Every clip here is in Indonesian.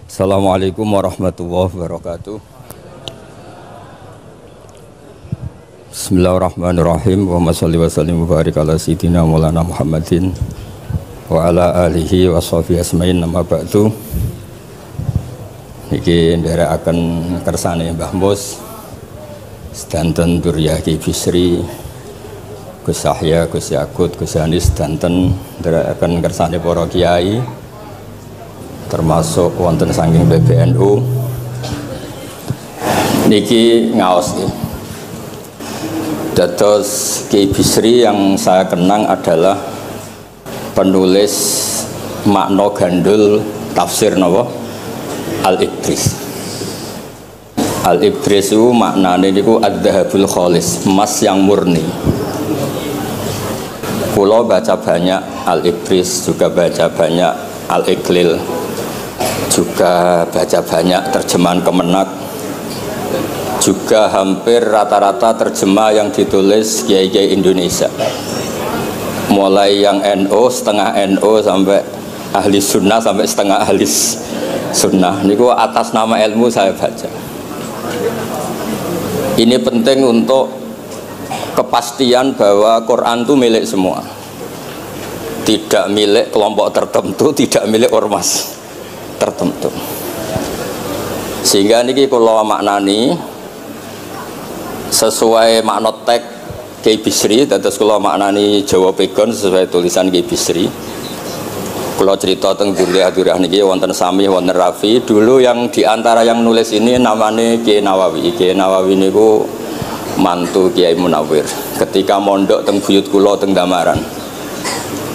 Assalamualaikum warahmatullahi wabarakatuh. Bismillahirrahmanirrahim. Wa sholli wa sallim wa barik ala sayyidina Maulana Muhammadin wa ala alihi wa sahbihi asmain. Nama ba'du. Niki nderekaken kersane Mbah Mus sedanten Duriyah Ki Bisri, Gus Yahya, Gus Yakut, Gus Anis sedanten nderekaken kersane para kiai termasuk wonten saking PBNU niki ngaos nggih. Dados Ki Bisri yang saya kenang adalah penulis makna gandul tafsir napa Al-Ibris. Al-Ibris itu maknane niku ad-dhahabul khalis, emas yang murni. Kula baca banyak Al-Ibris, juga baca banyak Al-Iqlil, juga baca banyak terjemahan Kemenak, juga hampir rata-rata terjemah yang ditulis kiai-kiai Indonesia, mulai yang NO, setengah NO sampai ahli sunnah sampai setengah ahli sunnah. Niku atas nama ilmu saya baca. Ini penting untuk kepastian bahwa Quran itu milik semua, tidak milik kelompok tertentu, tidak milik ormas tertentu. Sehingga niki kula maknani sesuai makna teks Ki Bisri, dados kula maknani Jawa Pegon sesuai tulisan Ki Bisri. Kula cerita teng Duriyah niki wonten Sami, wonten Rafi. Dulu yang diantara yang nulis ini namanya Kiai Nawawi. Kiai Nawawi niku mantu Kiai Munawir. Ketika mondok teng buyut kula teng Damaran.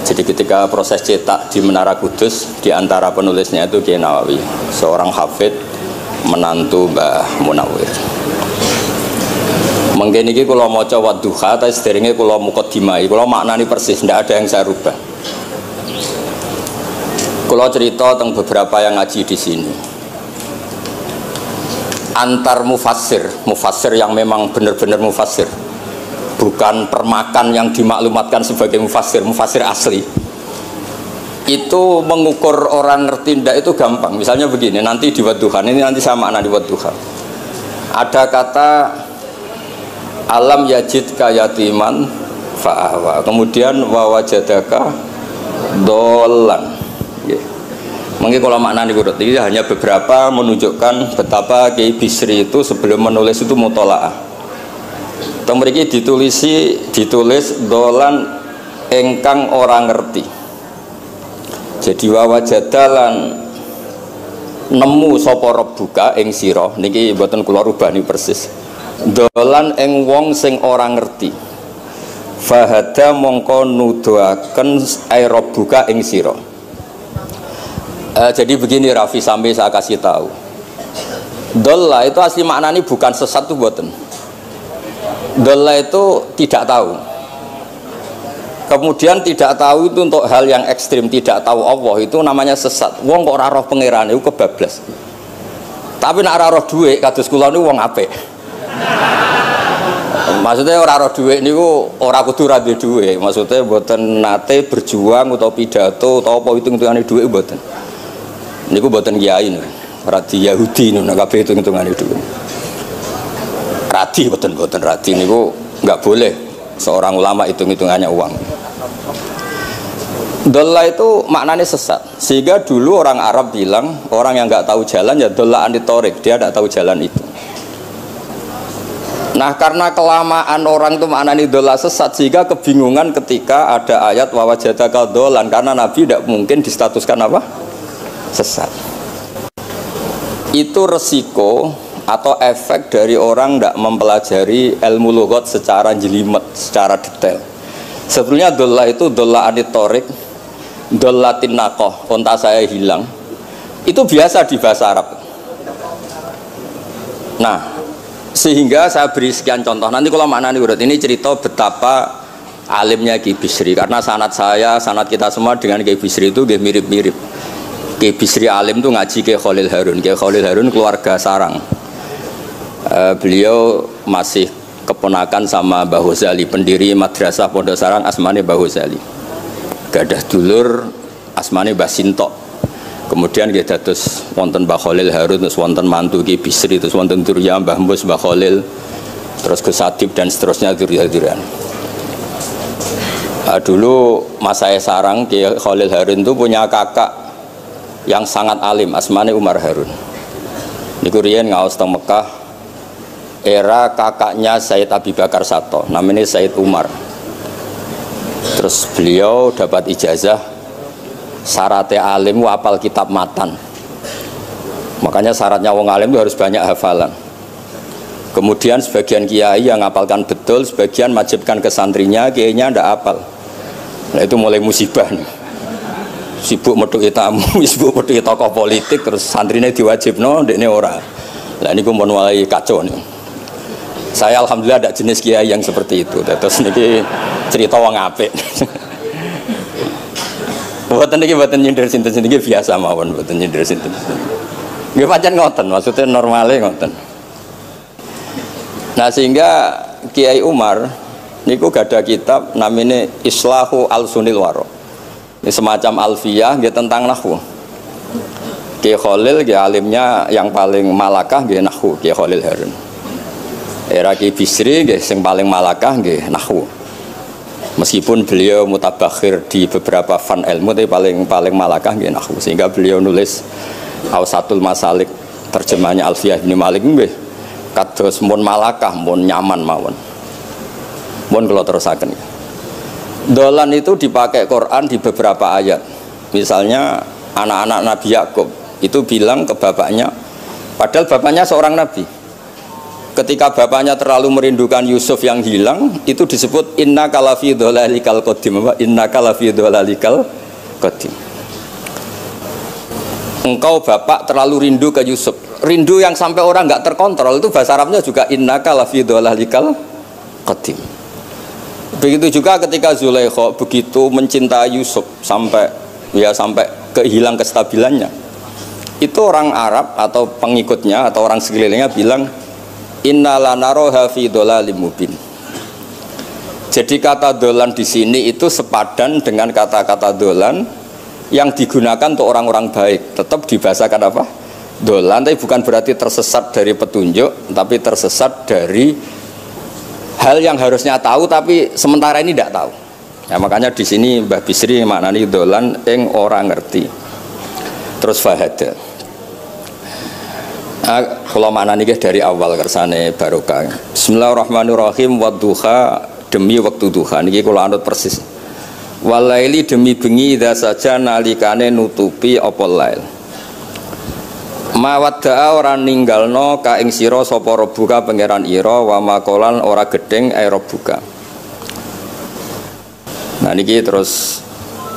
Jadi ketika proses cetak di Menara Kudus, di antara penulisnya itu Kiai Nawawi, seorang hafid menantu Mbah Munawir. Mungkin ini kalau mau coba duha, tapi sederhana kalau mukaddimai, kalau maknani persis, tidak ada yang saya rubah. Kalau cerita tentang beberapa yang ngaji di sini, antar mufassir yang memang benar-benar mufassir, bukan permakan yang dimaklumatkan sebagai mufassir asli, itu mengukur orang ngerti ndak itu gampang. Misalnya begini, nanti di Wadduhan ini nanti saya makna di Wadduhan ada kata alam yajid kayatiman fa'awa, kemudian wawajadaka dolan. Mungkin kalau makna di urut ini hanya beberapa menunjukkan betapa Kiai Bisri itu sebelum menulis itu mutola'ah. Mriki ditulis dolan engkang orang ngerti. Jadi wawajadalan nemu sapa rabbuka ing sira niki mboten kula rubani persis. Dolan ing wong sing ora ngerti. Fahada mongko nuduhaken ai rabbuka ing sira. Jadi begini Rafi, sampai saya kasih tahu. Dolla itu asli maknanya bukan sesat tuh mboten. Dolla itu tidak tahu. Kemudian tidak tahu itu untuk hal yang ekstrim, tidak tahu Allah itu namanya sesat. Wong kok ora roh pangeran itu kebablas. Tapi nek ora roh dhuwit kados kula niku wong apik. Maksudnya ora roh dhuwit niku ora kudu ra duwe dhuwit. Maksudnya mboten nate berjuang utawa pidato utawa apa hitung-hitungane dhuwit mboten. Niku mboten kiai niku. Radi Yahudi niku nek kabeh hitung-hitungane dhuwit. Radi boten radi niku nggak boleh seorang ulama hitung-hitungannya uang. Dolla itu maknanya sesat. Sehingga dulu orang Arab bilang orang yang nggak tahu jalan ya dolla anitorik, dia tidak tahu jalan itu. Nah karena kelamaan orang itu maknanya dolla sesat, sehingga kebingungan ketika ada ayat wawajadaka dolan, karena Nabi tidak mungkin distatuskan apa? Sesat. Itu resiko atau efek dari orang tidak mempelajari ilmu lughat secara jelimet, secara detail. Sebetulnya dolla itu dolla anitorik, dolla tinakoh, onta saya hilang. Itu biasa di bahasa Arab. Nah, sehingga saya beri sekian contoh. Nanti kalau maknanya urut ini cerita betapa alimnya Ki Bisri, karena sanad saya, sanad kita semua dengan Ki Bisri itu mirip-mirip. Ki Bisri alim itu ngaji ke Khalil Harun. Ki Khalil Harun keluarga sarang. Beliau masih keponakan sama Mbah Ghazali, pendiri madrasah Pondok Sarang asmane Mbah Ghazali. Gadah dulur asmane Mbah Sintok. Kemudian kita terus wonten Mbah Khalil Harun, terus wonten mantu Ki Bisri, terus wonten Durya Mbah Mus, Mbah Khalil, terus Gus Adib dan seterusnya Durya-Duryan. Dulu Mas saya sarang Ki Khalil Harun itu punya kakak yang sangat alim, asmane Umar Harun. Niku riyen ngaos teng Mekah era kakaknya Sayyid Abi Bakar Sato, namanya Sayyid Umar. Terus beliau dapat ijazah syaratnya alim apal kitab matan. Makanya syaratnya wong alim itu harus banyak hafalan. Kemudian sebagian kiai yang ngapalkan betul, sebagian wajibkan ke santrinya, kiainya ndak apal. Nah itu mulai musibah nih. Sibuk metuki tamu, sibuk metuki tokoh politik, terus santrinya diwajibno, ndekne ora. Lah niku pun mulai kacau nih. Saya alhamdulillah ada jenis kiai yang seperti itu. Terus niki cerita wong apik. Mboten niki mboten nyindir sinten-sinten iki biasa mawon, mboten nyindir sinten. Nggih pancen ngoten, maksudnya normale ngoten. Nah sehingga Kiai Umar niku gada kitab namanya Islahu Al-Sunil Waro. Ini semacam alfiyah nggih tentang nahwu. Kiai Khalil nggih alimnya yang paling malakah nggih nahwu, Kiai Khalil Harun. Era Kiai Bisri nggih sing paling malakah nggih nahwu. Meskipun beliau mutabakhir di beberapa fan ilmu, tapi paling malakah nggih nahwu. Sehingga beliau nulis Awsatul Masalik, terjemahnya Alfiyah bin Malik nggih kados mun malakah, mun nyaman mawon. Mun kula terusaken. Dolan itu dipakai Quran di beberapa ayat. Misalnya anak-anak Nabi Yakub itu bilang ke bapaknya, padahal bapaknya seorang nabi. Ketika bapaknya terlalu merindukan Yusuf yang hilang, itu disebut inna kalafi dhalalikal qadim. Inna kalafi dhalalikal qadim. Engkau bapak terlalu rindu ke Yusuf. Rindu yang sampai orang nggak terkontrol itu bahasa Arabnya juga inna kalafi dhalalikal qadim. Begitu juga ketika Zulaikha begitu mencintai Yusuf sampai kehilang kestabilannya. Itu orang Arab atau pengikutnya atau orang sekelilingnya bilang inna lanaroha fi dhalalim mubin. Jadi kata dolan di sini itu sepadan dengan kata-kata dolan yang digunakan untuk orang-orang baik. Tetap dibahasakan apa? Dolan, tapi bukan berarti tersesat dari petunjuk, tapi tersesat dari hal yang harusnya tahu tapi sementara ini tidak tahu. Ya, makanya di sini Mbah Bisri maknani dolan ing orang ngerti. Terus fahada. Kalau mana nih dari awal kersane barokah. Bismillahirrahmanirrahim. Wadduha, demi waktu duha niki kula anut persis. Walaili, demi bengi idza saja nalikane nutupi apa lail. Mawadda'a ora ninggalno ka ing sira sapa rabbuka pangeran ira wa makolan ora gedeng rabbuka. Nah niki terus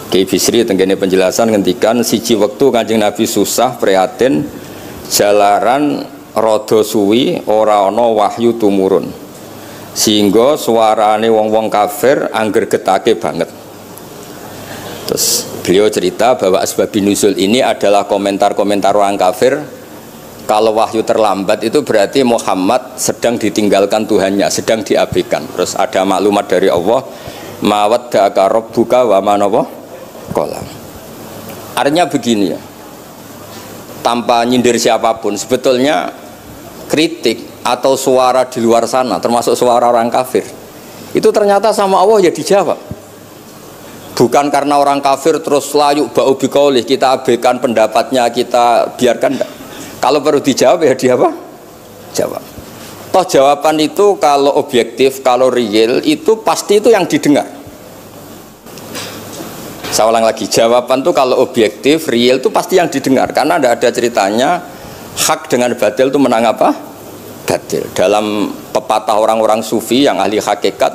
Kiai Bisri tenggene penjelasan ngendikan siji wektu Kanjeng Nabi susah prihatin jalaran rada suwi ora ana wahyu tumurun sehingga suarane wong-wong kafir angger getake banget. Terus beliau cerita bahwa asbabun nuzul ini adalah komentar-komentar orang kafir kalau wahyu terlambat itu berarti Muhammad sedang ditinggalkan Tuhannya, sedang diabaikan. Terus ada maklumat dari Allah mawaddaka rabbuka wa ma qala. Artinya begini ya, tanpa nyindir siapapun, sebetulnya kritik atau suara di luar sana, termasuk suara orang kafir, itu ternyata sama Allah ya dijawab. Bukan karena orang kafir terus layuk ba'u biqaulih, kita abaikan pendapatnya, kita biarkan. Enggak. Kalau perlu dijawab ya dia apa? Jawab. Toh jawaban itu kalau objektif, kalau real, itu pasti itu yang didengar. Saya ulang lagi, jawaban itu kalau objektif, real itu pasti yang didengar. Karena tidak ada ceritanya hak dengan batil itu menang apa? Batil. Dalam pepatah orang-orang sufi yang ahli hakikat,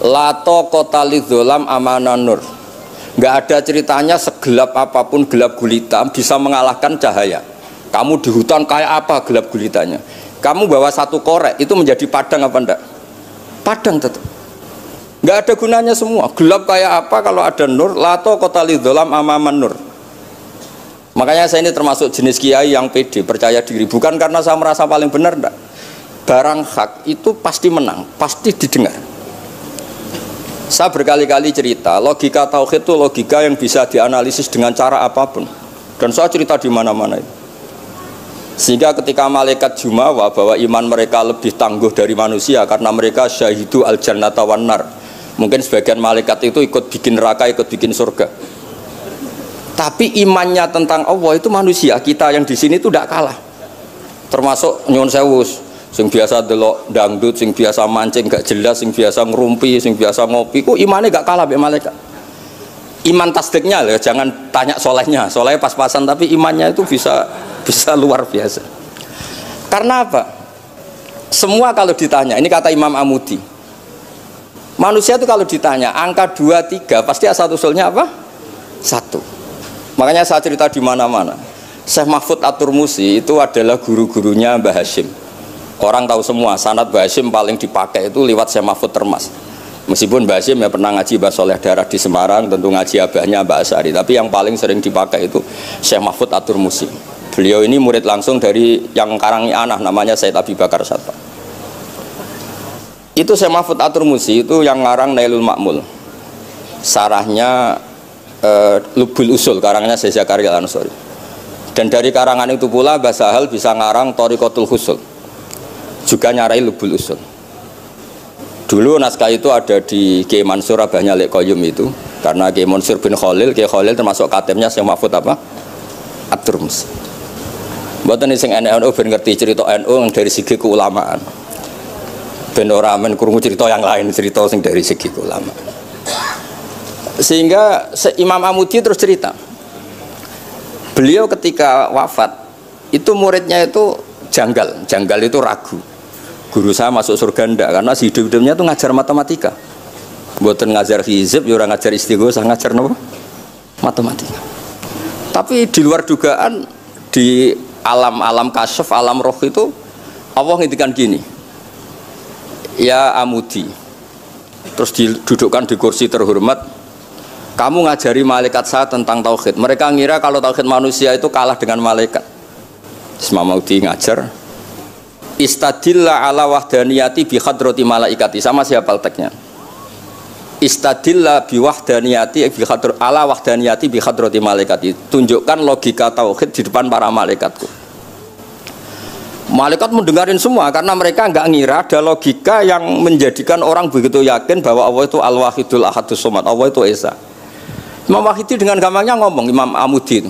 lato kota lidzolam amanan nur. Nggak ada ceritanya segelap apapun gelap gulita bisa mengalahkan cahaya. Kamu di hutan kayak apa gelap gulitanya? Kamu bawa satu korek itu menjadi padang apa enggak? Padang tetap. Nggak ada gunanya semua. Gelap kayak apa kalau ada nur? Lato kota lidzolam amaman nur. Makanya saya ini termasuk jenis kiai yang pede, percaya diri. Bukan karena saya merasa paling benar, enggak. Barang hak itu pasti menang, pasti didengar. Saya berkali-kali cerita, logika tauhid itu logika yang bisa dianalisis dengan cara apapun. Dan saya cerita di mana-mana itu. Sehingga ketika malaikat jumawa bahwa iman mereka lebih tangguh dari manusia karena mereka syahidu al jannata wan nar. Mungkin sebagian malaikat itu ikut bikin neraka, ikut bikin surga. Tapi imannya tentang Allah itu manusia kita yang di sini itu tidak kalah. Termasuk nyuwun sewu, sing biasa delok dangdut, sing biasa mancing gak jelas, sing biasa ngerumpi, sing biasa ngopi, kok imannya gak kalah be malaikat. Iman tasdiknya loh, jangan tanya solehnya, solehnya pas-pasan, tapi imannya itu bisa luar biasa. Karena apa? Semua kalau ditanya, ini kata Imam Amudi, manusia itu kalau ditanya angka 2, 3 pasti asal usulnya apa? 1. Makanya saya cerita di mana-mana. Syekh Mahfud At-Turmusi itu adalah guru-gurunya Mbah Hashim. Orang tahu semua sanad Mbah Hashim paling dipakai itu lewat Syekh Mahfud Termas. Meskipun Mbah Hashim ya pernah ngaji Mbah Soleh Darah di Semarang, tentu ngaji abahnya Mbah Asyari, tapi yang paling sering dipakai itu Syekh Mahfud At-Turmusi. Beliau ini murid langsung dari yang karangi anak namanya Said Abi Bakar Satpa. Itu Syekh Mahfud At-Turmusi itu yang ngarang Nailul Ma'mul. Sarahnya Lubul Usul, karangannya Syekh Zakaria Al-Ansori. Dan dari karangan itu pula Mbah Sahal bisa ngarang Thariqatul Husul, juga nyarai Lubul Usul. Dulu naskah itu ada di Kiai Mansur abahnya Lek Qayyum itu, karena Kiai Mansur bin Khalil, Kiai Khalil termasuk katibnya Syekh Mahfud apa? At-Turmusi. Mboten sing NU ben ngerti cerita NU dari segi keulamaan. Ben ora men krungu cerita yang lain, cerita sing dari segi keulamaan. Sehingga Imam Amudi terus cerita. Beliau ketika wafat itu muridnya itu janggal itu ragu. Guru saya masuk surga ndak, karena si hidup-hidupnya itu ngajar matematika. Mboten ngajar hizib, ya ora ngajar istighosah, ngajar napa? Matematika. Tapi di luar dugaan di alam kasyaf, alam roh itu Allah ngintikan gini. Ya Amudi. Terus didudukkan di kursi terhormat. Kamu ngajari malaikat saya tentang tauhid. Mereka ngira kalau tauhid manusia itu kalah dengan malaikat. Imam Amudi ngajar. Istadilla ala wahdaniyati bi hadrati malaikati. Sama siapa teksnya? Istadilla bi wahdaniyati bi hadr ala wahdaniyati bi hadrati malaikati. Tunjukkan logika tauhid di depan para malaikatku. Malaikat mendengarin semua karena mereka enggak ngira ada logika yang menjadikan orang begitu yakin bahwa Allah itu Al-Wahidul Ahadus Somad, Allah itu Esa. Imam Wahidi dengan gampangnya ngomong, Imam Amudi itu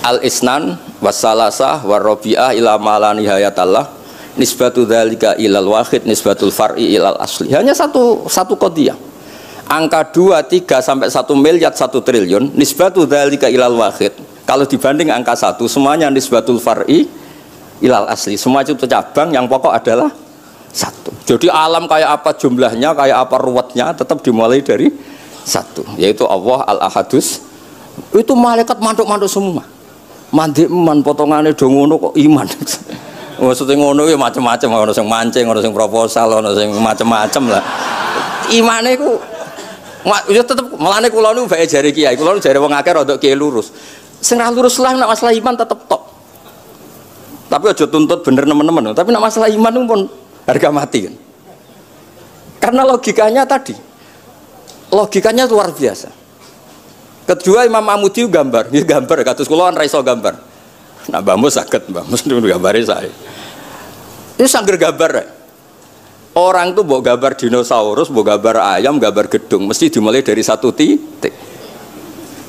Al-Isnan wassalasah warrobi'ah ila mala nihayatallah nisbatu dzalika ilal wahid nisbatul far'i ilal asli. Hanya satu qadiyah. Angka 2, 3 sampai 1 miliar 1 triliun nisbatu dzalika ilal wahid. Kalau dibanding angka 1 semuanya nisbatul far'i ilal asli. Semua itu cabang yang pokok adalah 1. Jadi alam kayak apa jumlahnya, kayak apa ruwetnya tetap dimulai dari 1, yaitu Allah Al-Ahadus. Itu malaikat mantuk-mantuk semua. Mandi man potongannya do ngono kok iman. Maksudnya ngono ya macam-macam, ono sing mancing, ono sing proposal, ono sing macam-macam lah. Imane iku ya tetep melane kula niku bae jare kiai, kula jare wong akeh rada kiai lurus. Sing ra lurus lah nek masalah iman tetep top. Tapi aja tuntut bener nemen-nemen, tapi nek masalah iman itu pun harga mati kan. Karena logikanya tadi. Logikanya luar biasa. Kedua Imam Amudi gambar, ini gambar kados kula kan ra iso gambar. Nah Mbah Mus saged, Mbah Mus niku gambare saya. Ini sangger gambar ya. Orang tuh mbok gambar dinosaurus, mbok gambar ayam, gambar gedung, mesti dimulai dari 1 titik.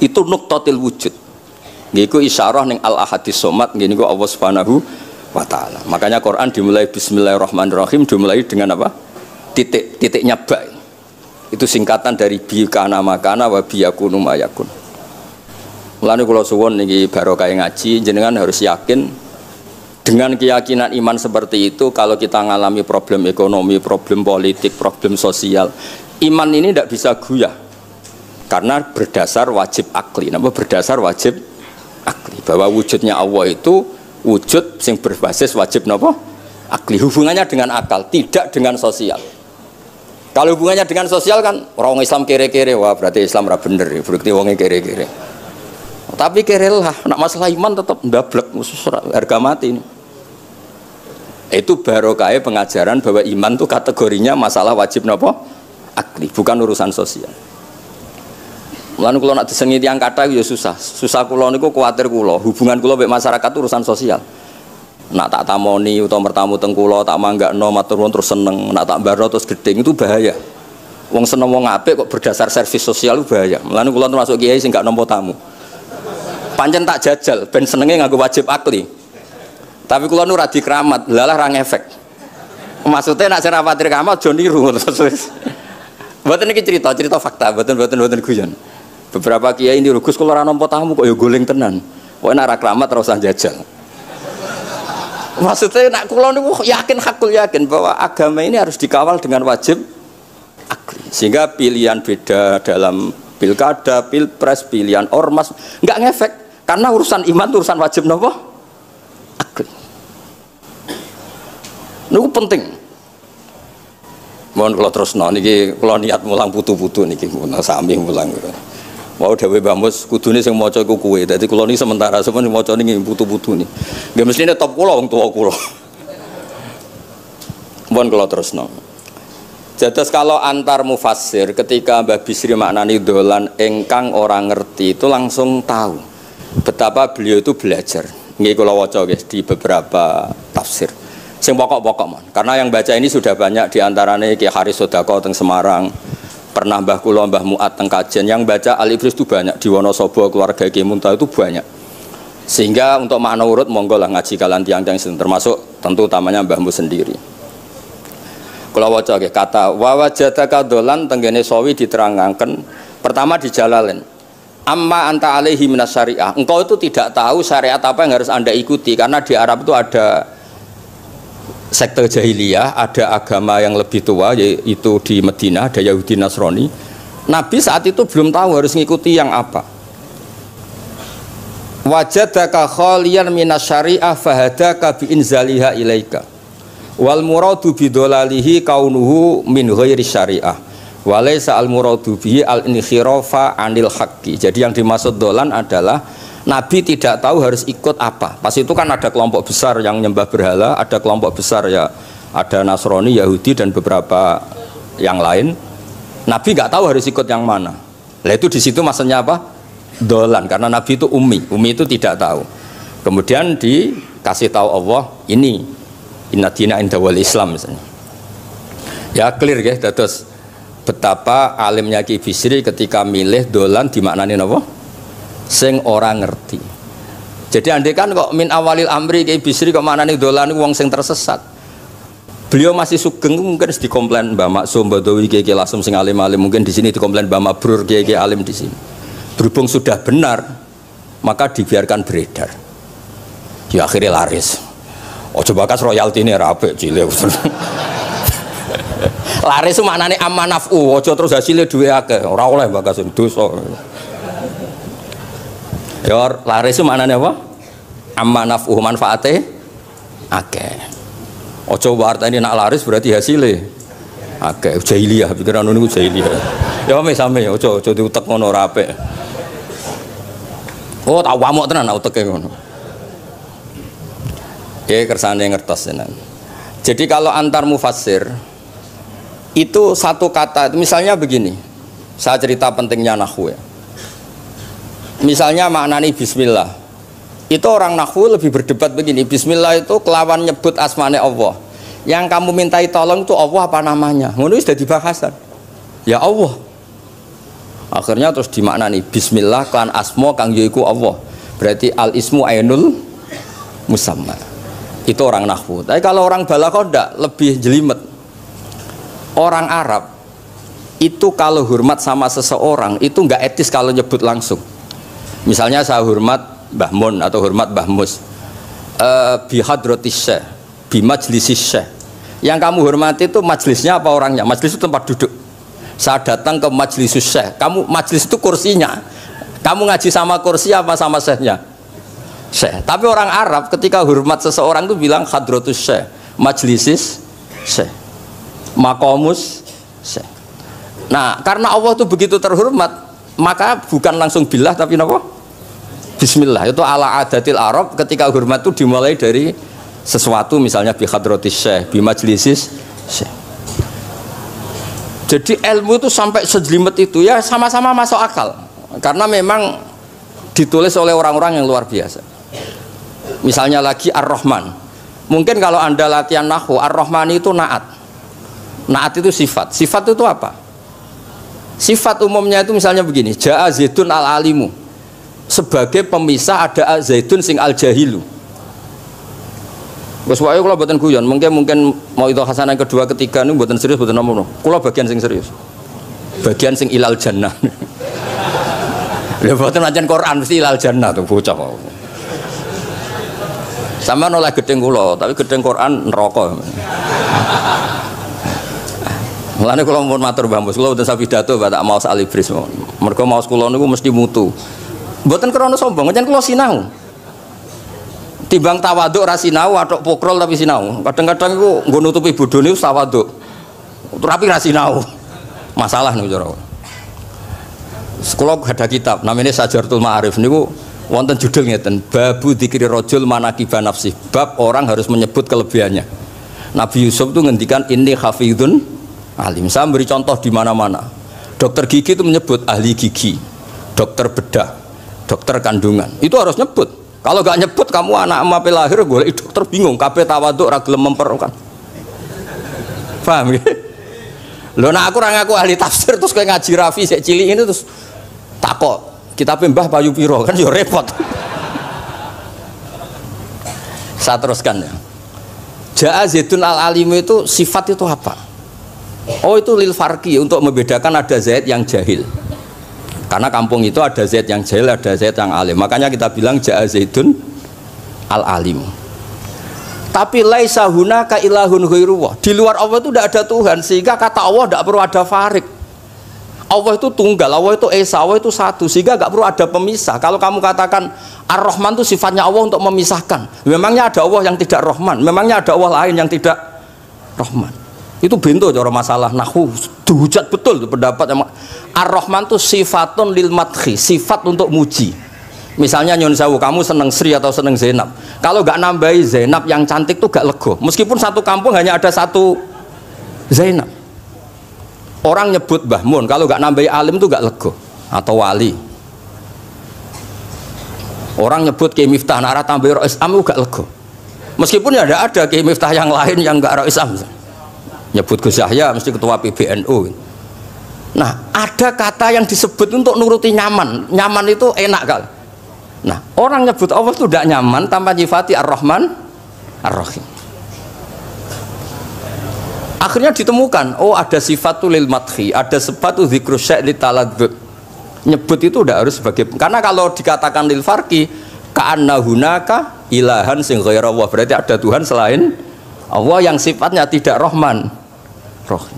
Itu nuqtatil wujud. Niku isyarah ning Al-Ahadis Somad, niku Allah Subhanahu wa taala. Makanya Quran dimulai bismillahirrahmanirrahim, dimulai dengan apa? Titiknya ba. Itu singkatan dari bi kana makana wa bi yakunu mayakun. Mulane kula suwun niki barokah ngaji, jenengan harus yakin dengan keyakinan iman seperti itu. Kalau kita ngalami problem ekonomi, problem politik, problem sosial, iman ini tidak bisa guyah karena berdasar wajib akli. Napa berdasar wajib akli? Bahwa wujudnya Allah itu wujud yang berbasis wajib napa? Akli. Hubungannya dengan akal, tidak dengan sosial. Kalau hubungannya dengan sosial kan orang Islam kere-kere, wah berarti Islam ra bener, berarti wongnya kere-kere. Tapi kere lah, nak masalah iman tetap ndablek, harga mati ini. Itu barokah pengajaran bahwa iman itu kategorinya masalah wajib napa? Akli, bukan urusan sosial. Mulane kula nak disengi tiyang kathah ya susah. Susah kula niku kuwatir kula, hubungan kula mek masyarakat itu urusan sosial. Nak tak tamoni utawa mertamu teng kula tak manggakno matur nuwun terus seneng, nak tak mbaro terus gedeng itu bahaya. Wong seneng wong apik kok berdasar servis sosial itu bahaya. Mulane kula termasuk kiai sing gak nampa tamu. Pancen tak jajal ben senenge nganggo wajib akli. Tapi kula nu ra dikeramat, lalah ra ngefek. Maksudnya nak sira patir keramat aja niru terus. Mboten iki cerita fakta, mboten guyon. Beberapa kiai ini Gus kula ora nampa tamu kok ya goleng tenan. Kok nek ora keramat ora usah jajal. Maksudnya nak kula niku yakin hakul yakin bahwa agama ini harus dikawal dengan wajib akli. Sehingga pilihan beda dalam pilkada, pilpres, pilihan ormas enggak ngefek karena urusan iman urusan wajib napa? Akli. Niku penting. Mohon kula terusno niki kula niat mulang putu-putu niki sami mulang. Mau dhewe Mbah Mus kudune sing maca iku kowe. Dadi kula niki sementara sampeyan maca niki putu-putu niki. Nggih mestine top kula wong tuwa kula. Mohon kula terusno. Jados kalau antar mufassir ketika Mbah Bisri maknani dolan engkang orang ngerti itu langsung tahu betapa beliau itu belajar. Nggih kula waca guys di beberapa tafsir. Sing pokok-pokok mon. Karena yang baca ini sudah banyak di antaranya Ki Haris Sodako teng Semarang. Pernah Mbah kula Mbah Muat teng Kajen yang baca Al-Ifris itu banyak di Wonosobo keluarga Ki Munta itu banyak. Sehingga untuk makna urut monggo lah ngaji kalian tiang-tiang termasuk tentu utamanya Mbahmu sendiri. Kula waca nggih kata wa wajadaka dolan tenggene sawi diterangaken pertama di Jalalain. Amma anta alaihi minas syariah. Engkau itu tidak tahu syariat apa yang harus Anda ikuti karena di Arab itu ada sekte jahiliyah, ada agama yang lebih tua yaitu di Madinah ada Yahudi Nasrani. Nabi saat itu belum tahu harus mengikuti yang apa. Wajadaka khaliyan minas syariah fahadaka bi inzaliha ilaika. Wal muradu bidolalihi kaunuhu min ghairi syariah. Walaysa al muradu bihi al inkhirafa anil haqqi. Jadi yang dimaksud dolan adalah Nabi tidak tahu harus ikut apa. Pas itu kan ada kelompok besar yang nyembah berhala, ada kelompok besar ya, ada Nasrani, Yahudi dan beberapa yang lain. Nabi nggak tahu harus ikut yang mana. Lah itu di situ maksudnya apa? Dolan. Karena Nabi itu ummi itu tidak tahu. Kemudian dikasih tahu Allah ini inna dina inda wal Islam misalnya. Ya clear guys. Terus betapa alimnya Ki Bisri ketika milih dolan dimaknani apa? Sing orang ngerti. Jadi andai kan kok min awalil amri Ki Bisri kok maknane dolan wong sing tersesat. Beliau masih sugeng mungkin dikomplain Mbah Maksum Badawi Ki Lasem sing alim-alim, mungkin di sini dikomplain Mbah Mabrur Ki alim di sini. Berhubung sudah benar, maka dibiarkan beredar. Ya akhirnya laris. Oh coba kas royalti ini rapi cilik. Laris itu maknane amanafu, ojo terus hasilnya duwe akeh, ora oleh bakas dosa. Ya laris itu maknanya apa? Amma naf'uh manfaate akeh. Ojo artine nak laris berarti hasilnya akeh. Jahiliyah pikiran niku jahiliyah. Ya sami ojo diutek ngono ora apik. Oh tak wamuk tenan uteke ngono. Kersane ngertos tenan. Jadi kalau antar mufassir itu satu kata, misalnya begini. Saya cerita pentingnya nahwu ya. Misalnya maknani bismillah. Itu orang nahwu lebih berdebat begini, bismillah itu kelawan nyebut asmane Allah. Yang kamu mintai tolong itu Allah apa namanya? Ngono sudah dibahasan. Ya Allah. Akhirnya terus dimaknani bismillah kan asma kang yaiku Allah. Berarti al ismu ainul musamma. Itu orang nahwu. Tapi kalau orang balaghah ndak, lebih jelimet. Orang Arab itu kalau hormat sama seseorang itu enggak etis kalau nyebut langsung. Misalnya saya hormat Mbah Mun atau hormat Mbah Mus bi hadratis syekh, bi majlisis syekh. Yang kamu hormati itu majlisnya apa orangnya? Majlis itu tempat duduk. Saya datang ke majlisus syekh. Kamu majlis itu kursinya. Kamu ngaji sama kursi apa sama syekhnya? Syekh. Tapi orang Arab ketika hormat seseorang itu bilang hadratus syekh, majlisis syekh, maqamus syekh. Nah, karena Allah itu begitu terhormat, maka bukan langsung billah tapi apa? Bismillah. Itu ala adatil Arab ketika hormat itu dimulai dari sesuatu misalnya bi hadratis syekh, bi majlisis syekh. Jadi ilmu itu sampai sejelimet itu ya sama-sama masuk akal. Karena memang ditulis oleh orang-orang yang luar biasa. Misalnya lagi Ar-Rahman. Mungkin kalau Anda latihan nahwu, Ar-Rahman itu naat. Naat itu sifat. Sifat itu apa? Sifat umumnya itu misalnya begini, Ja'a Zaidun al-alimu. Sebagai pemisah ada Zaidun sing al-jahilu. Wes wae kula mboten guyon, mungkin mau itu hasanah yang kedua ketiga niku mboten serius mboten nomor. Kula bagian sing serius. Bagian sing ilal jannah. Lha mboten ancen Quran mesti ilal jannah tuh bocah kok. Sama nolak gedeng kula, tapi gedeng Quran neraka. Mulane kula mun matur Mbah Mus, kula mboten sapidato tak maos alibris. Mergo maos kula niku mesti mutu. Mboten krana sombong, ancen kula sinau. Timbang tawaduk ra sinau, atok pokrol tapi sinau. Kadang-kadang iku nggo nutupi bodhone wis tawaduk. Tapi ra sinau. Masalah niku cara. Sekolah ada kitab namanya Sajartul Ma'arif niku wonten judul ngeten, Babu Dzikri Rajul Manaqiba Nafsi. Bab orang harus menyebut kelebihannya. Nabi Yusuf itu ngendikan inni hafidun alim. Saya beri contoh di mana-mana. Dokter gigi itu menyebut ahli gigi, dokter bedah, dokter kandungan. Itu harus nyebut. Kalau gak nyebut kamu anak emak lahir golek dokter bingung, kabeh tawaduk ra gelem memperlukan. Paham ya? Lho nek aku ora ngaku ahli tafsir terus kowe ngaji Rafi sik cilik ini terus takok, kitabe Mbah Payu piro kan ya repot. Saya teruskan ya. Ja'a Zaidun al-alim itu sifat itu apa? Oh itu lil farqi, untuk membedakan ada Zaid yang jahil. Karena kampung itu ada Zaid yang jahil, ada Zaid yang alim. Makanya kita bilang Ja'a Zaidun al-alim. Tapi laisa hunaka ilahun ghairuwah. Di luar Allah itu tidak ada Tuhan, sehingga kata Allah tidak perlu ada farik. Allah itu tunggal, Allah itu esa, Allah itu satu, sehingga tidak perlu ada pemisah. Kalau kamu katakan Ar-Rahman itu sifatnya Allah untuk memisahkan. Memangnya ada Allah yang tidak Rahman? Memangnya ada Allah lain yang tidak Rahman? Itu bento cara masalah nahwu. Dihujat betul itu pendapat Ar-Rahman itu sifatun lil madhi, sifat untuk muji. Misalnya nyun sewu, kamu seneng Sri atau seneng Zainab. Kalau nggak nambahi Zainab yang cantik tuh gak lego. Meskipun satu kampung hanya ada satu Zainab. Orang nyebut Mbah Mun, kalau nggak nambahi alim tuh gak lego atau wali. Orang nyebut Kiai Miftah, nara tambahi Rois Am gak lego. Meskipun ya ada Kiai Miftah yang lain yang gak Rois Am. Nyebut Gus Yahya mesti ketua PBNU. Nah, ada kata yang disebut untuk nuruti nyaman. Nyaman itu enak kali. Nah, orang nyebut Allah itu tidak nyaman tanpa nyifati Ar-Rahman Ar-Rahim. Akhirnya ditemukan, oh ada sifatul lil madhi, ada sifatul dzikru syai' li taladzud. Nyebut itu tidak harus sebagai, karena kalau dikatakan lil farqi ka'anna hunaka ilahan sing ghaira Allah, berarti ada Tuhan selain Allah yang sifatnya tidak Rahman Rahim.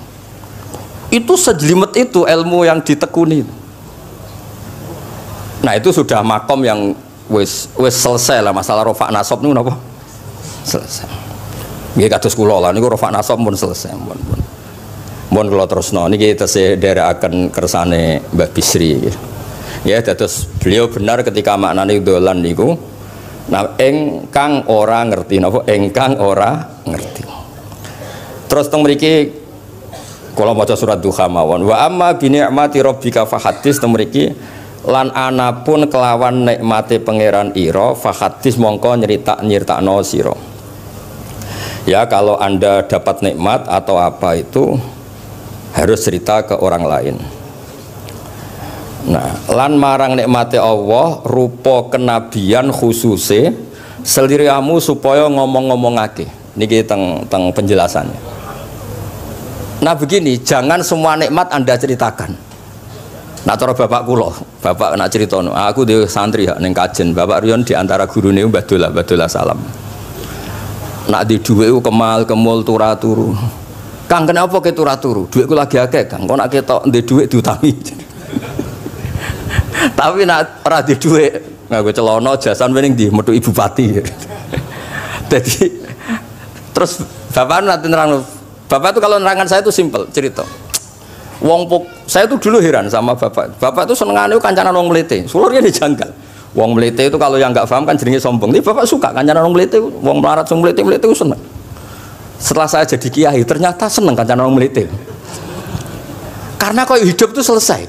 Itu sejelimet itu ilmu yang ditekuni. Nah itu sudah makom yang wis selesai lah masalah rofa nasab niku napa? Selesai. Nggih kados kula lah niku rofa nasab pun selesai. Mun kula terusno niki tesih nderekaken kersane Mbah Bisri. Ya dados beliau benar ketika maknane dolan niku. Nah engkang ora ngerti napa? Engkang ora ngerti. Terus teng mriki kula maca surat Duha mawon. Wa amma bi ni'mati rabbika fahadits teng mriki lan anapun kelawan nikmate pangeran ira fahadits mongko nyritakno sira. Ya kalau Anda dapat nikmat atau apa itu harus cerita ke orang lain. Nah, lan marang nikmate Allah rupa kenabian khususe seliramu supaya ngomong-ngomongake. Niki teng penjelasannya. Nah begini, jangan semua nikmat Anda ceritakan. Nah cara bapak kula, bapak nak cerita, aku di santri ning kajen, bapak Riyon di antara gurune Mbah Dola Salam. Nak di dhuwit kemal kemul turu. Kang kenapa ke turu? Dhuwitku lagi akeh, Kang. Kok nak ketok ndek dhuwit diutami. Tapi nak ora di dhuwit, nganggo celana jasan wening ndi metu ibu pati. Jadi terus bapak nanti nerang, bapak itu kalau nerangan saya itu simpel cerita. Saya tuh dulu heran sama bapak. Bapak itu senengane kancanan wong mlete. Sulurnya dijanggal. Wong mlete itu kalau yang nggak paham kan jenenge sombong. Tapi bapak suka kancanan wong mlete, wong melarat wong mlete itu seneng. Setelah saya jadi kiai ternyata seneng kancanan wong mlete. Karena kok hidup itu selesai.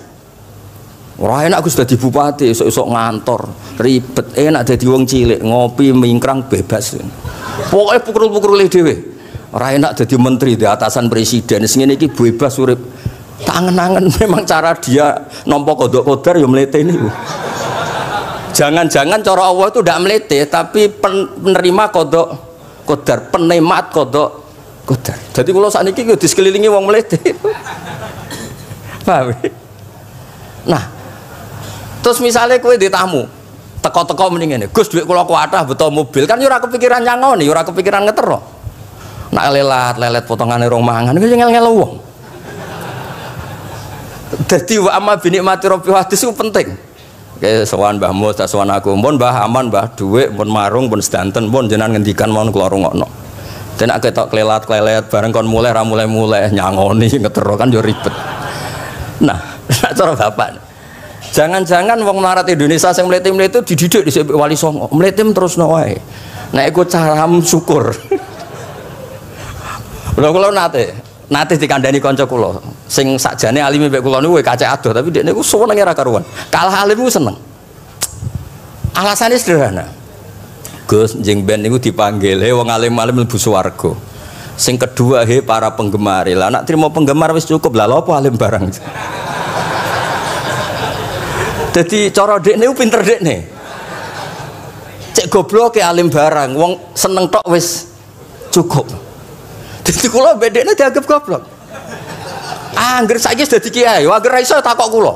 Ora enak Gus dadi bupati, esuk-esuk ngantor, ribet. Enak dadi wong cilik, ngopi mingkrang bebas. Pokoke pukul-pukul dhewe. Ora enak dadi menteri di atasan presiden. Sing ngene iki bebas urip. Tak angen-angen memang cara dia nampa kodok kodar ya mlete niku. Jangan-jangan cara Allah itu tidak melete, tapi penerima kodok kodar, penemat kodok kodar. Jadi kalau saat ini di sekelilingi wong melete. Paham? Nah, terus misalnya kue di tamu, teko-teko mendingan nih, Gus duit kalau kuatah betul mobil, kan yura kepikiran nyangoni, yura kepikiran ngetero. Nak lelet potongan rong mangan, gue ngel-ngel wong. Jadi wa amma binikmati rabbi hadis itu penting. Oke, sowan Mbah Mus, sowan aku, pun Mbah aman, Mbah duit, pun marung, pun sedanten, pun jenengan ngendikan mau keluar ngono. Dan aku ketok klelat bareng kon mulai nyangoni ngetero kan yo ribet. Nah, cara bapak. Jangan-jangan wong melarat Indonesia sing mlete-mlete dididik di Wali Songo, mlete terusno wae. Nek iku caram syukur. Kula nate dikandani kanca kula sing sakjane alime mek kula niku kacek adoh tapi dekne niku seneng ora karuan. Kalah alim ku seneng. Alasane sederhana. Gus njing ben niku dipanggil wong alim-alim mlebu swarga. Sing kedua para penggemar. Lah nek trimo penggemar wis cukup lah lha apa alim barang. Jadi cara dekne ku pinter dekne. Cek goblok ke alim barang, wong seneng tok wis cukup. Jadi kula bedekne dianggap goblok. Angger saiki wis dadi kiai, angger ra iso takok kula.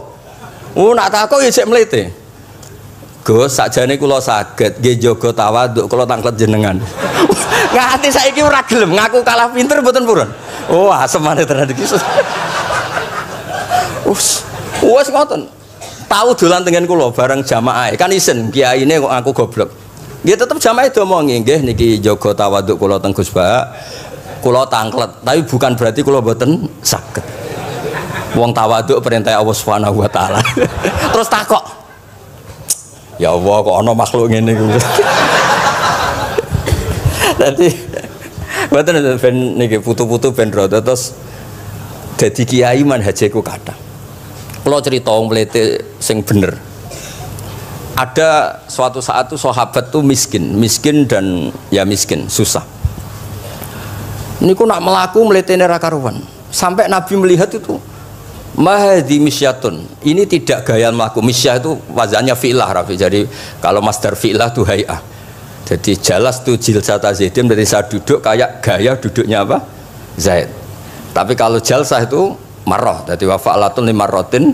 Nak takok ya sik mlete. Gus sakjane kula saged nggih jaga tawaduk kula tanglet jenengan. Nganti saiki ora gelem ngaku kalah pinter mboten purun. Wah, semane tenan iki. Wes ngoten. Tahu dolan tengen kula bareng jamaah. Kan isen kiyaine kok aku goblok. Nggih tetep jamaah diomongi nggih niki jaga tawaduk kula teng Gus Ba. Kula tanglet, tapi bukan berarti kula mboten saged. Wong tawaduk perintah Allah Subhanahu wa taala. Terus takok. Ya Allah kok ana makhluk ngene iku. Dadi mboten ben niki putu-putu ben rada terus dadi kiai manhajeku kathah. Kula cerita wong mlete sing bener. Ada suatu saat tuh sahabat tuh miskin dan ya miskin, susah. Niku nak melaku mletene ra karuan. Sampai Nabi melihat itu mahdi misyatun. Ini tidak gaya melaku. Misyah itu wazannya fi'lah Rafi. Jadi kalau masdar fi'lah itu hay'ah. Jadi jalas tuh jilsata Zaidin dari saya duduk kayak gaya duduknya apa? Zaid. Tapi kalau jalsah itu marrah. Jadi wa fa'latun li marratin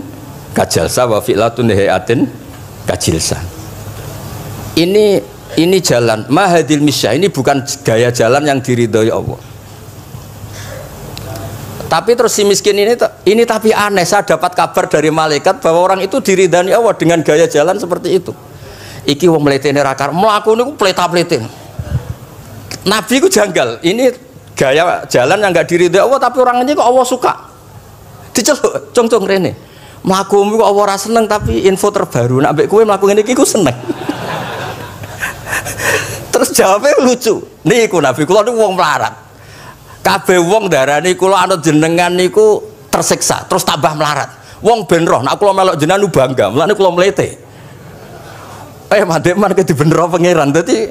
kajalsah wa fi'latun li hay'atin kajilsah. Ini jalan mahadil misyah. Ini bukan gaya jalan yang diridhoi Allah. Tapi terus si miskin ini tapi aneh, saya dapat kabar dari malaikat bahwa orang itu diridani Allah dengan gaya jalan seperti itu. Iki wong mletene rakar, mlaku niku pleta-plete. Nabi ku janggal. Ini gaya jalan yang enggak diridai Allah tapi orangnya kok Allah suka. Diceluk, cong-cong rene. Mlakumu kok Allah ora seneng tapi info terbaru nek mbek kowe mlaku ngene iki ku seneng. Terus jawabnya lucu. Niku Nabi kula niku wong melarat. Kabeh wong darani kula anut jenengan niku tersiksa, terus tambah melarat. Wong ben roh, nek kula melok jenengan bangga, mulane kula mlete. Mandek-man ke dibenero pangeran. Dadi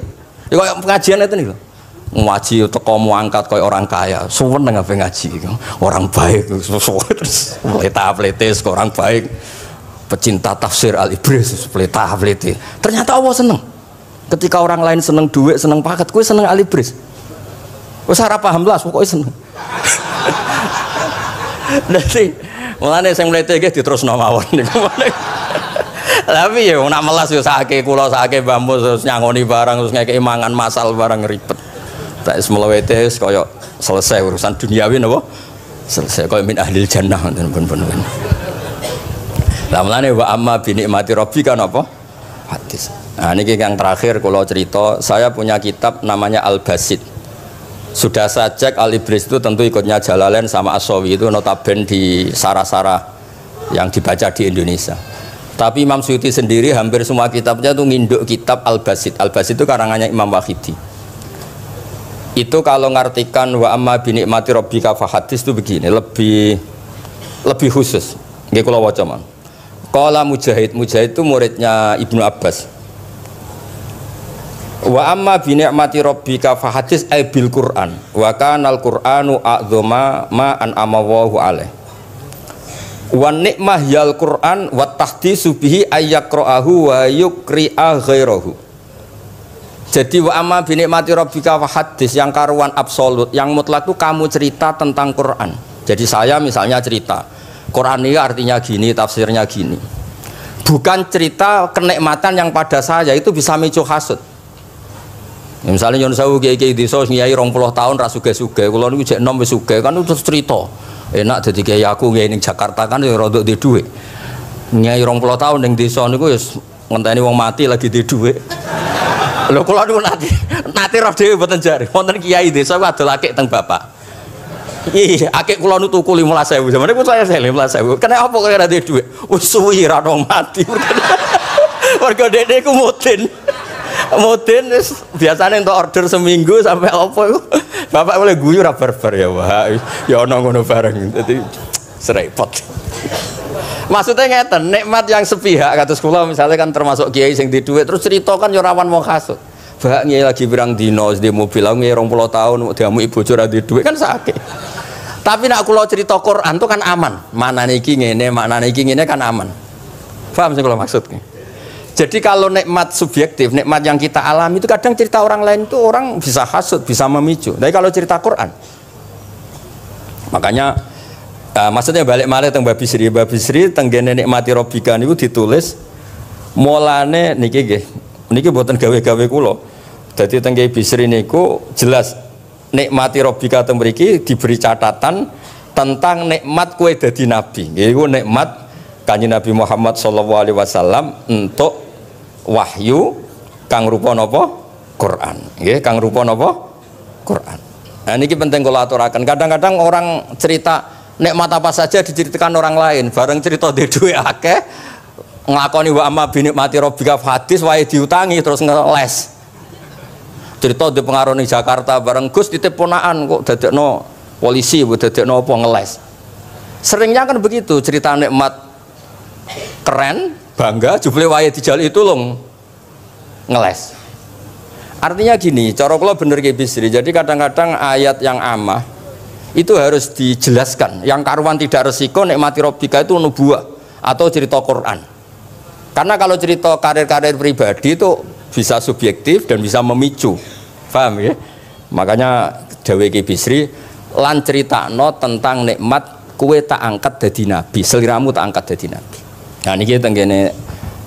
ya koyo pengajian itu niku. Ngaji teko angkat koyo orang kaya, suweneng ape ngaji iku. Orang baik terus pleta-pletes ke orang baik. Pecinta tafsir Al-Ibris pleta-plete. Ternyata Allah seneng. Ketika orang lain seneng duit, seneng paket, kowe seneng Al-Ibris. Wes ora paham blas pokoke seneng. Dadi mulane sing mlete nggih diterusno mawon niku. Tapi ya nak melas yo sake kula sake Mbah Mus terus nyangoni barang terus ngekeki mangan masal barang ribet. Tak semlewete kaya selesai urusan duniawi napa? Selesai kaya min ahlil jannah pun. Lah mulane wa amma bi nikmati rabbika napa? Hadis. Nah niki yang terakhir kula cerita, saya punya kitab namanya Al-Basit. Sudah saya cek Al-Ibris itu tentu ikutnya Jalalain sama As-Sawi itu notaben di sarah-sarah yang dibaca di Indonesia. Tapi Imam Suyuti sendiri hampir semua kitabnya itu nginduk kitab Al-Basit. Al-Basit itu karangannya Imam Wahidi. Itu kalau ngartikan wa amma binikmati rabbika fahadis itu begini, lebih khusus. Nggih kula waca man. Qala Mujahid, Mujahid itu muridnya Ibnu Abbas. Wa amma bi ni'mati rabbika fa hadis ay bil Qur'an wa kana al Qur'anu a'dzama ma an amawahu alaih. Wa ni'mah yal Qur'an wa tahdisu bihi ayyaqra'ahu wa yukri'a ghairahu. Jadi wa amma bi ni'mati rabbika fa hadis yang karuan absolut, yang mutlak itu kamu cerita tentang Qur'an. Jadi saya misalnya cerita Quran ini artinya gini, tafsirnya gini. Bukan cerita kenikmatan yang pada saya itu bisa micu hasud. Ya, misalnya nyon sawu kiai-kiai desa ngiyai 20 tahun ra sugih-sugih, kula niku jek enom wis sugih kan terus cerita. Enak dadi kiai aku ngiyai ning Jakarta kan ya rodok di dhuwit. Ngiyai 20 tahun ning desa niku wis ngenteni wong mati lagi di dhuwit. Lho kula niku nate roh dhewe mboten jare. Wonten kiai desa adol akik teng bapak. Iya, akik kula nu tuku 15.000. Zamane pun saya 15.000. Kena apa kok ora duwe dhuwit? Wis suwi ra nong mati. Warga dede ku mudin. Mudin wis biasane entuk order seminggu sampai apa iku. Bapak boleh guyu ra barbar ya, Wah. Ya ana ngono bareng. Dadi serepot. Maksudnya ngeten, nikmat yang sepihak kados kula misalnya kan termasuk kiai sing di dhuwit terus cerita kan yo rawan wong hasud. Bah ngiyi lagi pirang dino di mobil aku ngiyi 20 tahun diamu ibu ora di dhuwit kan sakit. Tapi nak kula cerita Quran itu kan aman. Maknane iki ngene, maknane iki ngene kan aman. Paham sing kula maksudnya? Jadi kalau nikmat subjektif, nikmat yang kita alami itu kadang cerita orang lain itu orang bisa hasud, bisa memicu. Tapi kalau cerita Quran, makanya maksudnya balik malih teng Babi Sri teng gene nikmati Rabbika niku ditulis mulane niki nggih. Niki mboten gawe-gawe kula. Dadi teng Babi Sri niku jelas nikmati Rabbika teng mriki diberi catatan tentang nikmat kowe dadi nabi. Iku nikmat Kanjeng Nabi Muhammad sallallahu alaihi wasallam untuk wahyu kang rupa napa? Quran. Nggih, kang rupa napa? Quran. Nah niki penting kula aturaken. Kadang-kadang orang cerita nikmat apa saja diceritakan orang lain, bareng cerita dhe dhuwit akeh nglakoni wa amma bi nikmati rabbika hadis wae diutangi terus ngeles. Cerita di pengaruh ning Jakarta bareng Gus titip ponakan kok dadekno polisi, dadekno apa ngeles. Seringnya kan begitu, cerita nikmat keren, bangga, jubli wae dijal itu long ngeles. Artinya gini, cara kula bener ki Bisri. Jadi kadang-kadang ayat yang amah itu harus dijelaskan. Yang karuan tidak resiko nikmati Rabbika itu nubuah atau cerita Quran. Karena kalau cerita karir-karir pribadi itu bisa subjektif dan bisa memicu. Paham ya? Makanya dawe ki Bisri lan critakno tentang nikmat kue tak angkat dadi nabi, seliramu tak angkat dadi nabi. Nah niki tenggene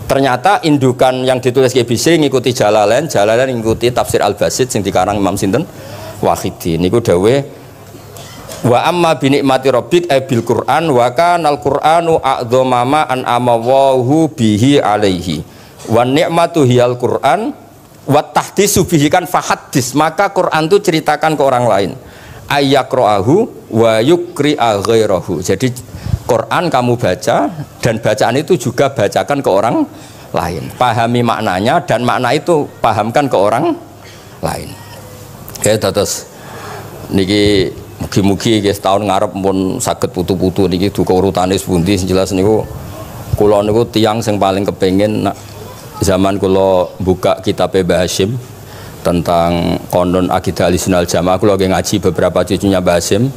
ternyata indukan yang ditulis Ki Bisri ngikuti Jalalain ngikuti tafsir Al-Basit sing dikarang Imam sinten Wahidi. Niku dawe wa amma bi nikmati rabbik bil Qur'an wa kanal Qur'anu a'dzama ma an amawahu bihi alaihi. Wa ni'matu hiyal Qur'an wa tahdisu bihi kan fahaddis, maka Quran itu ceritakan ke orang lain. Ayyaqra'ahu wa yukri'a ghairahu. Jadi Quran kamu baca dan bacaan itu juga bacakan ke orang lain. Pahami maknanya dan makna itu pahamkan ke orang lain. Oke, terus niki mugi-mugi guys tahun ngarep pun saged putu-putu niki duka urutane pundi jelas niku kula niku tiyang sing paling kepengin zaman kula buka kitab Mbah Hasyim tentang konon akidah Ahlussunnah wal Jamaah, kula ngaji beberapa cucunya Mbah Hasyim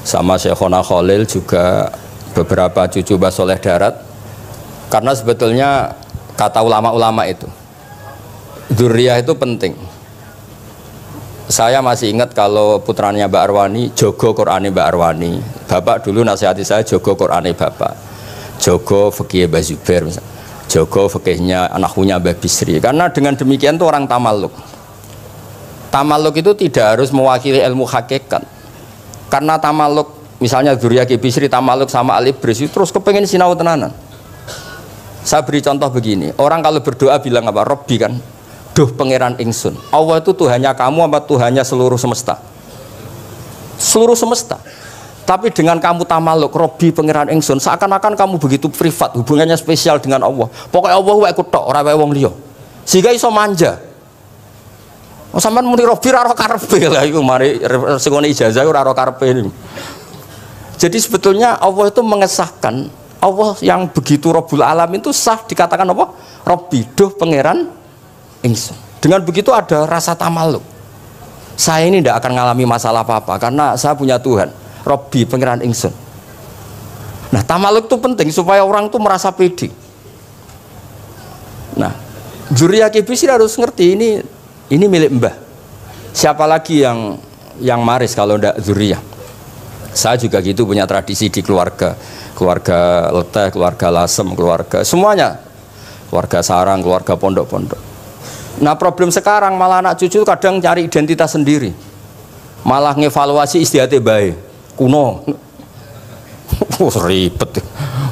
sama Syekhona Khalil juga beberapa cucu Mbah Soleh Darat, karena sebetulnya kata ulama-ulama itu dzurriyah itu penting. Saya masih ingat kalau putranya Mbak Arwani jogo Qur'ane Mbak Arwani, bapak dulu nasihati saya jogo Qur'ane bapak, jogo fikih Mbah Zubair, jogo fikihnya anaknya Mbah Bisri, karena dengan demikian tuh orang tamaluk. Tamaluk itu tidak harus mewakili ilmu hakikat, karena tamaluk misalnya dzurriyah Ki Bisri tamaluk sama Al-Ibris terus kepengen sinau tenanan. Saya beri contoh begini, orang kalau berdoa bilang apa? Robbi kan, duh pangeran ingsun. Allah itu Tuhannya kamu apa Tuhannya seluruh semesta? Seluruh semesta. Tapi dengan kamu tamaluk Robbi pangeran ingsun, seakan-akan kamu begitu privat, hubungannya spesial dengan Allah. Pokoknya Allah wae kutok, ora wae wong liya. Sehingga iso manja. Oh sampean muni Robbi ora karepe lah iku mari sing ijazah ora karepe. Jadi sebetulnya Allah itu mengesahkan Allah yang begitu Rabbul Alamin itu sah dikatakan apa? Rabbi, duh pangeran ingsun. Dengan begitu ada rasa tamaluk. Saya ini tidak akan mengalami masalah apa-apa karena saya punya Tuhan, Rabbi, pangeran ingsun. Nah, tamaluk itu penting supaya orang itu merasa pede. Nah, Dzurriyyah Bisri harus ngerti ini milik mbah. Siapa lagi yang maris kalau tidak Dzurriyyah? Saya juga gitu, punya tradisi di keluarga Leteh, keluarga Lasem, keluarga semuanya, keluarga sarang, keluarga pondok-pondok. Nah, problem sekarang malah anak cucu kadang cari identitas sendiri, malah ngevaluasi istiadatnya baik kuno. Ribet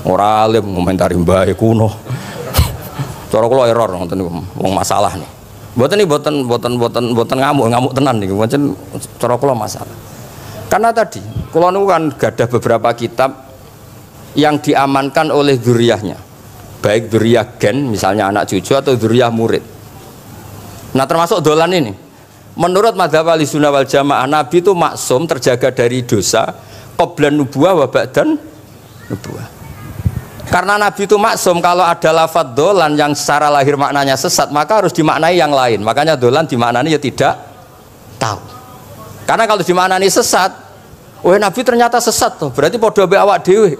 ora alim ngomentari baik kuno. Cara kula error ngoten niku wong masalah nih. Mboten ngamuk tenan niku. Pancen cara kula masalah. Karena tadi kula niku kan gadah beberapa kitab yang diamankan oleh dzurriyyahnya. Baik dzurriyyah gen misalnya anak cucu atau dzurriyyah murid. Nah, termasuk dolan ini. Menurut madzhab Ahlussunnah wal Jamaah, Nabi itu maksum terjaga dari dosa qablan nubuwah wa ba'dan nubuwah. Karena Nabi itu maksum, kalau ada lafadz dolan yang secara lahir maknanya sesat, maka harus dimaknai yang lain. Makanya dolan dimaknani ya tidak tahu. Karena kalau dimaknani sesat, oh Nabi ternyata sesat tuh, berarti podo be awak dhewe.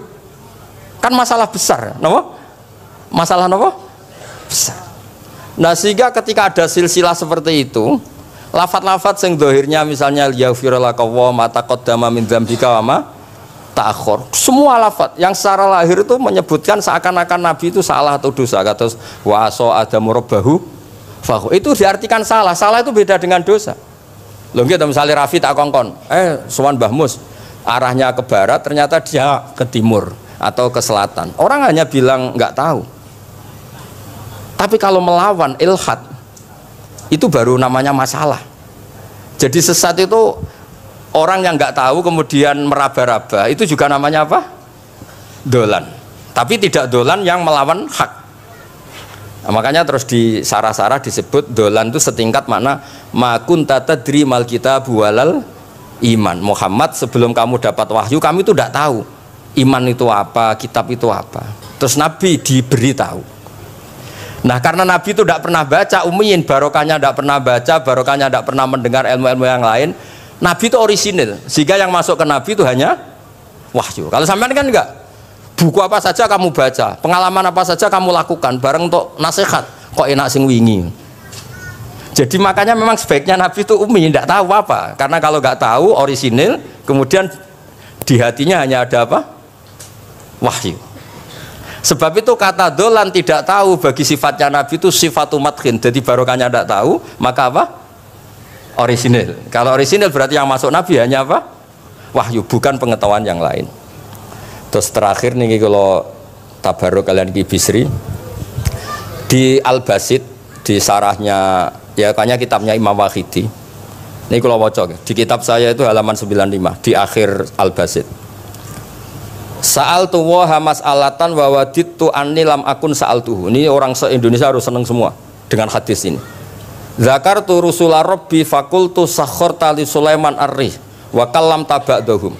Kan masalah besar, napa? Masalah napa? Besar. Nah, sehingga ketika ada silsilah seperti itu, lafadz-lafadz yang dohirnya misalnya yaghfirulaka wa ma taqaddama min dzambika wa ma ta'akhkhar, semua lafadz yang secara lahir itu menyebutkan seakan-akan Nabi itu salah atau dosa. Kata wa so adamu rabbahu fahu, itu diartikan salah. Salah itu beda dengan dosa. Lho nggih, misalnya Rafi tak kongkon sowan Mbah Mus arahnya ke barat, ternyata dia ke timur atau ke selatan, orang hanya bilang nggak tahu. Tapi kalau melawan ilhad, itu baru namanya masalah. Jadi sesat itu orang yang nggak tahu kemudian meraba-raba, itu juga namanya apa? Dolan. Tapi tidak dolan yang melawan hak. Nah, makanya terus di sarah-sarah disebut dolan itu setingkat makna ma kunta tadri mal kitabu walal iman. Muhammad, sebelum kamu dapat wahyu, kami itu tidak tahu iman itu apa, kitab itu apa. Terus Nabi diberitahu. Nah, karena Nabi itu tidak pernah baca, ummiyin, barokahnya tidak pernah baca, barokahnya tidak pernah mendengar ilmu-ilmu yang lain. Nabi itu orisinil, sehingga yang masuk ke Nabi itu hanya wahyu. Kalau sampean kan enggak, buku apa saja kamu baca, pengalaman apa saja kamu lakukan, bareng untuk nasihat, kok enak sing wingi. Jadi makanya memang sebaiknya Nabi itu ummi, tidak tahu apa, karena kalau nggak tahu orisinil, kemudian di hatinya hanya ada apa? Wahyu. Sebab itu kata dolan tidak tahu bagi sifatnya Nabi itu sifatu madkhin. Jadi barokahnya tidak tahu, maka apa? Orisinil. Kalau orisinil berarti yang masuk Nabi hanya apa? Wahyu, bukan pengetahuan yang lain. Terus terakhir nih kalau tabaruk kalian di Bisri di Al-Basit, di sarahnya ya kayaknya kitabnya Imam Wahidi. Ini kalau wocok di kitab saya itu halaman 95 di akhir Al-Basit. Sa'al tuwa hamas alatan wawadit tu anni lam akun sa'al tuhu. Ini orang se-Indonesia harus seneng semua dengan hadis ini. Zakar tu rusulah Rabbi fakultu sakhor tali Sulaiman ar-rih wa kallam taba'dahum.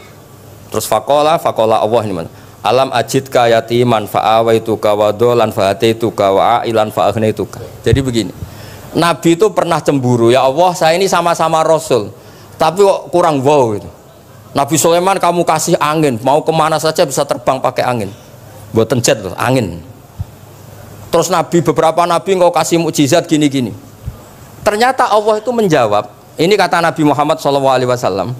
Terus fakola Allah ini mana? Alam ajidka yatiman fa'awaituka wa dolan fa'ataituka wa a'ilan fa'agnaituka. Jadi begini, Nabi itu pernah cemburu, ya Allah saya ini sama-sama Rasul tapi kok kurang wow gitu. Nabi Sulaiman kamu kasih angin, mau kemana saja bisa terbang pakai angin, buatan jet loh, angin. Terus Nabi, beberapa Nabi engkau kasih mukjizat gini-gini. Ternyata Allah itu menjawab, ini kata Nabi Muhammad SAW,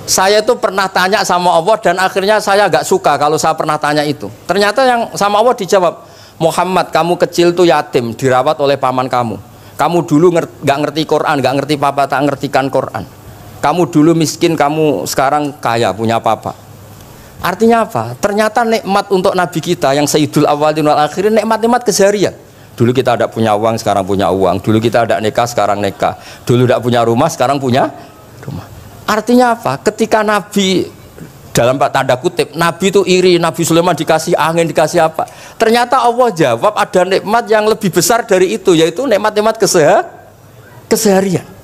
saya itu pernah tanya sama Allah dan akhirnya saya agak suka kalau saya pernah tanya itu. Ternyata yang sama Allah dijawab, Muhammad kamu kecil tuh yatim, dirawat oleh paman kamu. Kamu dulu nggak ngerti Quran, nggak ngerti papa, tak ngertikan Quran. Kamu dulu miskin, kamu sekarang kaya, punya papa. Artinya apa? Ternyata nikmat untuk Nabi kita yang Sayyidul Awwalin wal Akhirin, nikmat-nikmat keseharian. Dulu kita tidak punya uang, sekarang punya uang. Dulu kita tidak nikah, sekarang nikah. Dulu tidak punya rumah, sekarang punya rumah. Artinya apa? Ketika Nabi, dalam tanda kutip, Nabi itu iri, Nabi Sulaiman dikasih angin, dikasih apa? Ternyata Allah jawab ada nikmat yang lebih besar dari itu, yaitu nikmat-nikmat keseharian.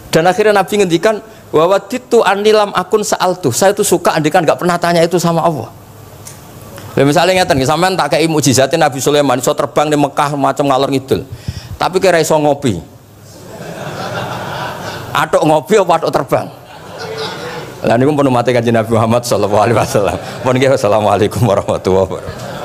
Dan akhirnya Nabi ngendikan wawaditu anilam akun sa'altu. Saya itu suka andikan nggak pernah tanya itu sama Allah. Misalnya ngeten, sampean tak kei mukjizatin Nabi Sulaiman iso terbang di Mekah macam ngalor ngidul. Tapi kira iso ngopi. Atuk ngopi apa atuk terbang? Lah niku pun mate Kanjeng Nabi Muhammad sallallahu alaihi wasallam. Pun nggih assalamualaikum warahmatullahi wabarakatuh.